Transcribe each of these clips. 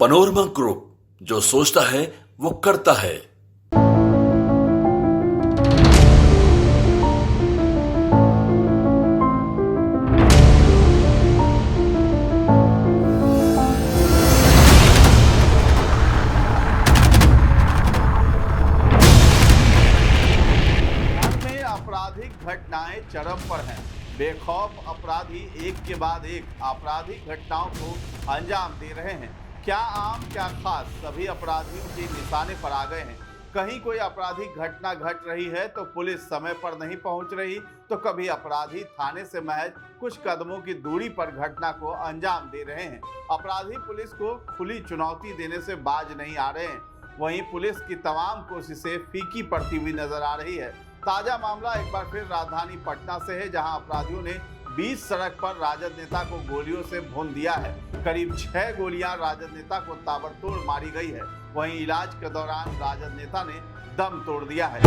Panorama group, जो सोचता है वो करता है। आपराधिक घटनाएं चरम पर हैं। बेखौफ अपराधी एक के बाद एक आपराधिक घटनाओं को अंजाम दे रहे हैं। क्या आम क्या खास, सभी अपराधियों के निशाने पर आ गए हैं। कहीं कोई आपराधिक घटना घट रही है तो पुलिस समय पर नहीं पहुंच रही, तो कभी अपराधी थाने से महज कुछ कदमों की दूरी पर घटना को अंजाम दे रहे हैं। अपराधी पुलिस को खुली चुनौती देने से बाज नहीं आ रहे हैं। वहीं पुलिस की तमाम कोशिशें फीकी पड़ती हुई नजर आ रही है। ताजा मामला एक बार फिर राजधानी पटना से है, जहां अपराधियों ने बीच सड़क पर राजद नेता को गोलियों से भून दिया है। करीब 6 गोलियां राजद नेता को ताबड़तोड़ मारी गई है। वहीं इलाज के दौरान राजद नेता ने दम तोड़ दिया है।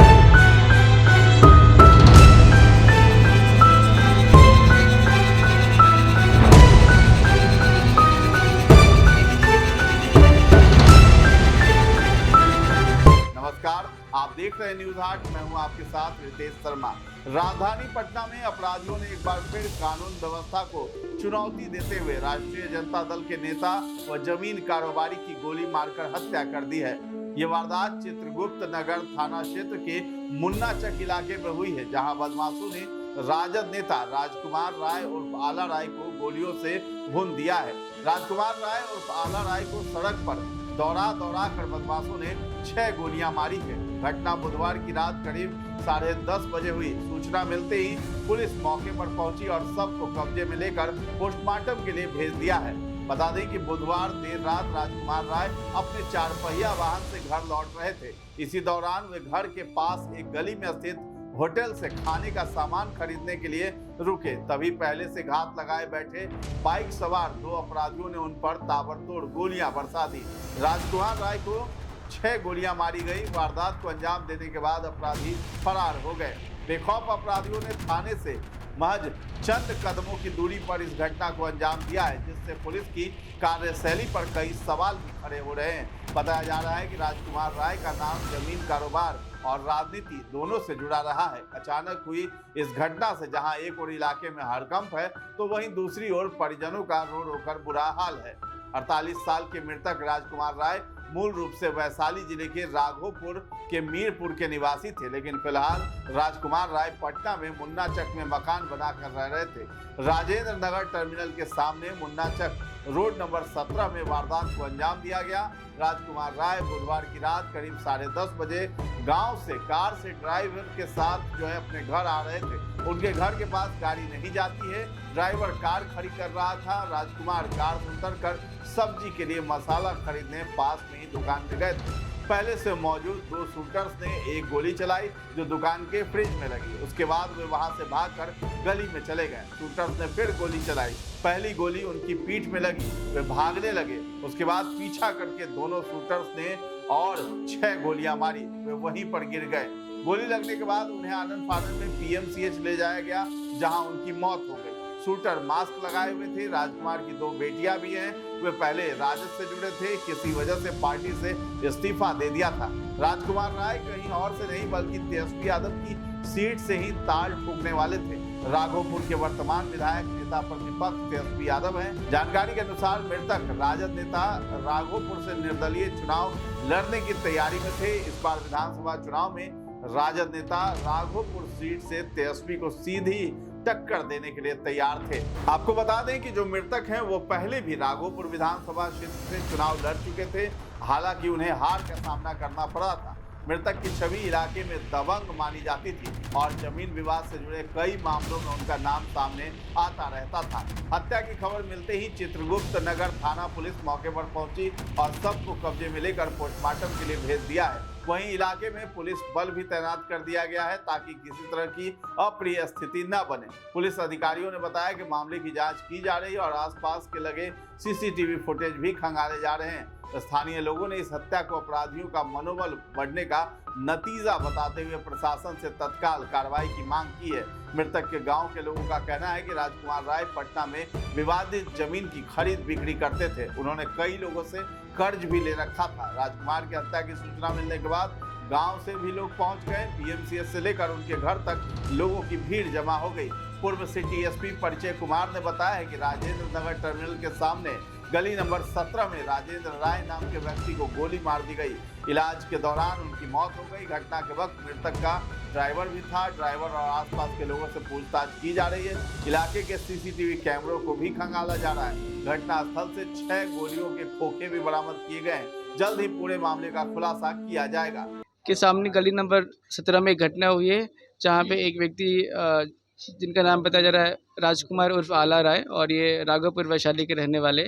नमस्कार, आप देख रहे हैं न्यूज हाट। मैं हूं आपके साथ रितेश शर्मा। राजधानी पटना में अपराधियों ने एक बार फिर कानून व्यवस्था को चुनौती देते हुए राष्ट्रीय जनता दल के नेता व जमीन कारोबारी की गोली मारकर हत्या कर दी है। ये वारदात चित्रगुप्त नगर थाना क्षेत्र के मुन्ना चक इलाके में हुई है, जहां बदमाशों ने राजद नेता राजकुमार राय उर्फ आला राय को गोलियों से भून दिया है। राजकुमार राय उर्फ आला राय को सड़क पर दौड़ा कर बदमाशों ने 6 गोलियां मारी है। घटना बुधवार की रात करीब 10:30 बजे हुई। सूचना मिलते ही पुलिस मौके पर पहुंची और सबको कब्जे में लेकर पोस्टमार्टम के लिए भेज दिया है। बता दें कि बुधवार देर रात राजकुमार राय अपने 4 पहिया वाहन से घर लौट रहे थे। इसी दौरान वे घर के पास एक गली में स्थित होटल से खाने का सामान खरीदने के लिए रुके। तभी पहले से घात लगाए बैठे बाइक सवार 2 अपराधियों ने उन पर ताबड़तोड़ गोलियां बरसा दी। राजकुमार राय को 6 गोलियां मारी गई। वारदात को अंजाम देने के बाद अपराधी फरार हो गए। बेखौफ अपराधियों ने थाने से महज चंद कदमों की दूरी पर इस घटना को अंजाम दिया है, जिससे पुलिस की कार्यशैली पर कई सवाल भी खड़े हो रहे हैं। बताया जा रहा है कि राजकुमार राय का नाम जमीन कारोबार और राजनीति दोनों से जुड़ा रहा है। अचानक हुई इस घटना से जहां एक ओर इलाके में हड़कंप है, तो वहीं दूसरी ओर परिजनों का रो रो कर बुरा हाल है। 48 साल के मृतक राजकुमार राय मूल रूप से वैशाली जिले के राघोपुर के मीरपुर के निवासी थे, लेकिन फिलहाल राजकुमार राय पटना में मुन्ना चक में मकान बनाकर रह रहे थे। राजेंद्र नगर टर्मिनल के सामने मुन्ना चक रोड नंबर 17 में वारदात को अंजाम दिया गया। राजकुमार राय बुधवार की रात करीब 10:30 बजे गांव से कार से ड्राइवर के साथ अपने घर आ रहे थे। उनके घर के पास गाड़ी नहीं जाती है। ड्राइवर कार खड़ी कर रहा था। राजकुमार कार से उतरकर सब्जी के लिए मसाला खरीदने पास में ही दुकान में गए थे। पहले से मौजूद 2 शूटर्स ने एक गोली चलाई, जो दुकान के फ्रिज में लगी। उसके बाद वे वहां से भागकर गली में चले गए। शूटर्स ने फिर गोली चलाई। पहली गोली उनकी पीठ में लगी, वे भागने लगे। उसके बाद पीछा करके दोनों शूटर्स ने और 6 गोलियां मारी। वे वहीं पर गिर गए। गोली लगने के बाद उन्हें आनंद फानंद में पीएमसीएच ले जाया गया, जहां उनकी मौत हो गई। शूटर मास्क लगाए हुए थे। राजकुमार की 2 बेटियां भी हैं। वे पहले राजद से जुड़े थे, किसी वजह से पार्टी से इस्तीफा दे दिया था। राजकुमार राय कहीं और से नहीं बल्कि तेजस्वी यादव की सीट से ही ताल ठोकने वाले थे। राघोपुर के वर्तमान विधायक नेता प्रतिपक्ष तेजस्वी यादव हैं। जानकारी के अनुसार मृतक राजद नेता राघोपुर से निर्दलीय चुनाव लड़ने की तैयारी में थे। इस बार विधानसभा चुनाव में राजद नेता राघोपुर सीट से तेजस्वी को सीधी टक्कर देने के लिए तैयार थे। आपको बता दें कि जो मृतक हैं वो पहले भी राघोपुर विधानसभा क्षेत्र से चुनाव लड़ चुके थे। हालांकि उन्हें हार का सामना करना पड़ा था। मृतक की छवि इलाके में दबंग मानी जाती थी और जमीन विवाद से जुड़े कई मामलों में उनका नाम सामने आता रहता था। हत्या की खबर मिलते ही चित्रगुप्त नगर थाना पुलिस मौके पर पहुंची और सबको कब्जे में लेकर पोस्टमार्टम के लिए भेज दिया है। वहीं इलाके में पुलिस बल भी तैनात कर दिया गया है, ताकि किसी तरह की अप्रिय स्थिति न बने। पुलिस अधिकारियों ने बताया कि मामले की जांच की जा रही है और आसपास के लगे सीसीटीवी फुटेज भी खंगाले जा रहे हैं। स्थानीय लोगों ने इस हत्या को अपराधियों का मनोबल बढ़ने का नतीजा बताते हुए प्रशासन से तत्काल कार्रवाई की मांग की है। मृतक के गांव के लोगों का कहना है कि राजकुमार राय पटना में विवादित जमीन की खरीद बिक्री करते थे। उन्होंने कई लोगों से कर्ज भी ले रखा था। राजकुमार की हत्या की सूचना मिलने के बाद गांव से भी लोग पहुंच गए। पीएमसीएच से लेकर उनके घर तक लोगों की भीड़ जमा हो गई। पूर्व सिटी एसपी परिचय कुमार ने बताया है कि राजेंद्र नगर टर्मिनल के सामने गली नंबर 17 में राजेंद्र राय नाम के व्यक्ति को गोली मार दी गई। इलाज के दौरान उनकी मौत हो गई। घटना के वक्त मृतक का ड्राइवर भी था। ड्राइवर और आसपास के लोगों से पूछताछ की जा रही है। इलाके के सीसीटीवी कैमरों को भी खंगाला जा रहा है। घटनास्थल से 6 गोलियों के खोखे भी बरामद किए गए हैं। जल्द ही पूरे मामले का खुलासा किया जाएगा। के सामने गली नंबर 17 में एक घटना हुई है, जहाँ पे एक व्यक्ति जिनका नाम बताया जा रहा है राजकुमार उर्फ आला राय, और ये राघवपुर वैशाली के रहने वाले,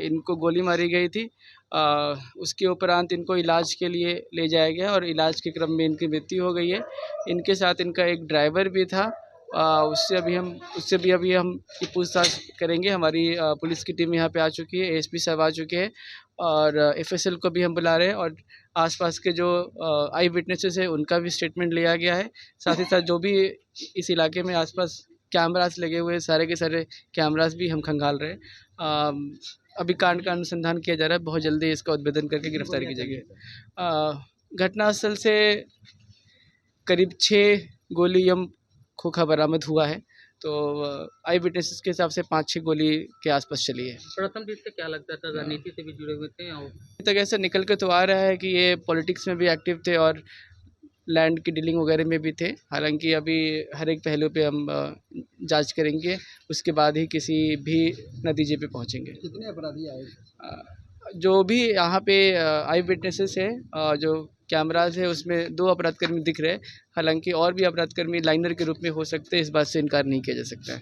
इनको गोली मारी गई थी। उसके उपरांत इनको इलाज के लिए ले जाया गया और इलाज के क्रम में इनकी मृत्यु हो गई है। इनके साथ इनका एक ड्राइवर भी था। उससे भी अभी हम पूछताछ करेंगे। हमारी पुलिस की टीम यहाँ पे आ चुकी है, एएसपी साहब आ चुके हैं और एफएसएल को भी हम बुला रहे हैं, और आसपास के जो आई विटनेसेस है उनका भी स्टेटमेंट लिया गया है। साथ ही साथ जो भी इस इलाके में आसपास कैमरास लगे हुए सारे के सारे कैमरास भी हम खंगाल रहे हैं। अभी कांड का अनुसंधान किया जा रहा है। बहुत जल्दी इसका उद्भेदन करके गिरफ्तारी की जाएगी। घटनास्थल से करीब 6 गोलियां खोखा बरामद हुआ है। तो आई विटनेसेस के हिसाब से 5-6 गोली के आसपास चली है। प्रथम दृष्टि क्या लगता था, राजनीति से भी जुड़े हुए थे? अभी तक ऐसा निकल के तो आ रहा है कि ये पॉलिटिक्स में भी एक्टिव थे और लैंड की डीलिंग वगैरह में भी थे। हालांकि अभी हर एक पहलू पे हम जांच करेंगे, उसके बाद ही किसी भी नतीजे पे पहुंचेंगे। कितने अपराधी आए? जो भी यहाँ पे आई विटनेसेस है, जो कैमराज है, उसमें 2 अपराधकर्मी दिख रहे हैं। हालांकि और भी अपराधकर्मी लाइनर के रूप में हो सकते हैं, इस बात से इनकार नहीं किया जा सकता है।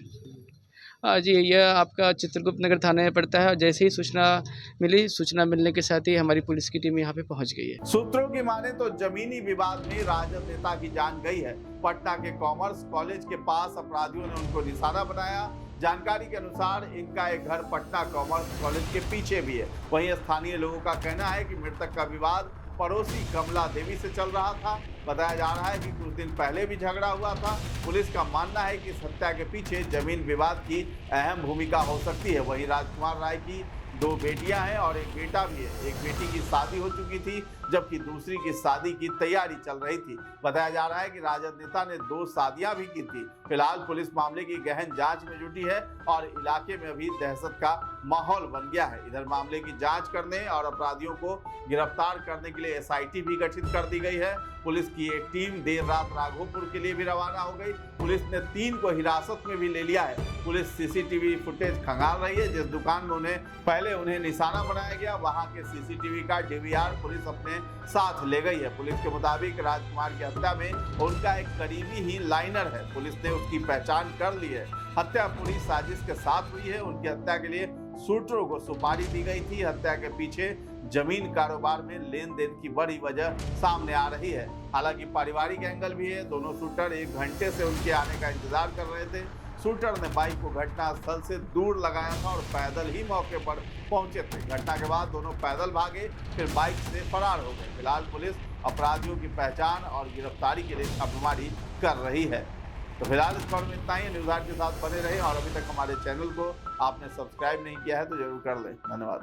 जी, यह आपका चित्रगुप्त नगर थाने में पड़ता है और जैसे ही सूचना मिलने के साथ ही हमारी पुलिस की टीम यहाँ पे पहुँच गई है। सूत्रों की माने तो जमीनी विवाद में राजद नेता की जान गई है। पटना के कॉमर्स कॉलेज के पास अपराधियों ने उनको निशाना बनाया। जानकारी के अनुसार इनका एक घर पटना कॉमर्स कॉलेज के पीछे भी है। वहीं स्थानीय लोगों का कहना है कि मृतक का विवाद पड़ोसी कमला देवी से चल रहा था। बताया जा रहा है कि कुछ दिन पहले भी झगड़ा हुआ था। पुलिस का मानना है कि इस हत्या के पीछे जमीन विवाद की अहम भूमिका हो सकती है। वहीं राजकुमार राय की 2 बेटियां हैं और एक बेटा भी है। एक बेटी की शादी हो चुकी थी, जबकि दूसरी की शादी की तैयारी चल रही थी। बताया जा रहा है कि राजद नेता ने 2 शादियां भी की थी। फिलहाल पुलिस मामले की गहन जांच में जुटी है और इलाके में अभी दहशत का माहौल बन गया है। इधर मामले की जांच करने और अपराधियों को गिरफ्तार करने के लिए एसआईटी भी गठित कर दी गई है। पुलिस की एक टीम देर रात राघोपुर के लिए भी रवाना हो गई। पुलिस ने 3 को हिरासत में भी ले लिया है। पुलिस सीसीटीवी फुटेज खंगाल रही है। जिस दुकान में पहले उन्हें निशाना बनाया गया, वहां के सीसीटीवी का डीवीआर पुलिस अपने साथ ले गई है। पुलिस के मुताबिक राजकुमार की हत्या में उनका एक करीबी ही लाइनर है। पुलिस ने उसकी पहचान कर ली है। हत्या पूरी साजिश के साथ हुई है। उनकी हत्या के लिए शूटरों को सुपारी दी गई थी। हत्या के पीछे जमीन कारोबार में लेन देन की बड़ी वजह सामने आ रही है। हालांकि पारिवारिक एंगल भी है। दोनों शूटर 1 घंटे से उनके आने का इंतजार कर रहे थे। शूटर ने बाइक को घटनास्थल से दूर लगाया था और पैदल ही मौके पर पहुंचे थे। घटना के बाद दोनों पैदल भागे, फिर बाइक से फरार हो गए। फिलहाल पुलिस अपराधियों की पहचान और गिरफ्तारी के लिए छापेमारी कर रही है। तो फिलहाल इस खबर में इतना ही। न्यूज़ 8 के साथ बने रहें और अभी तक हमारे चैनल को आपने सब्सक्राइब नहीं किया है तो जरूर कर लें। धन्यवाद।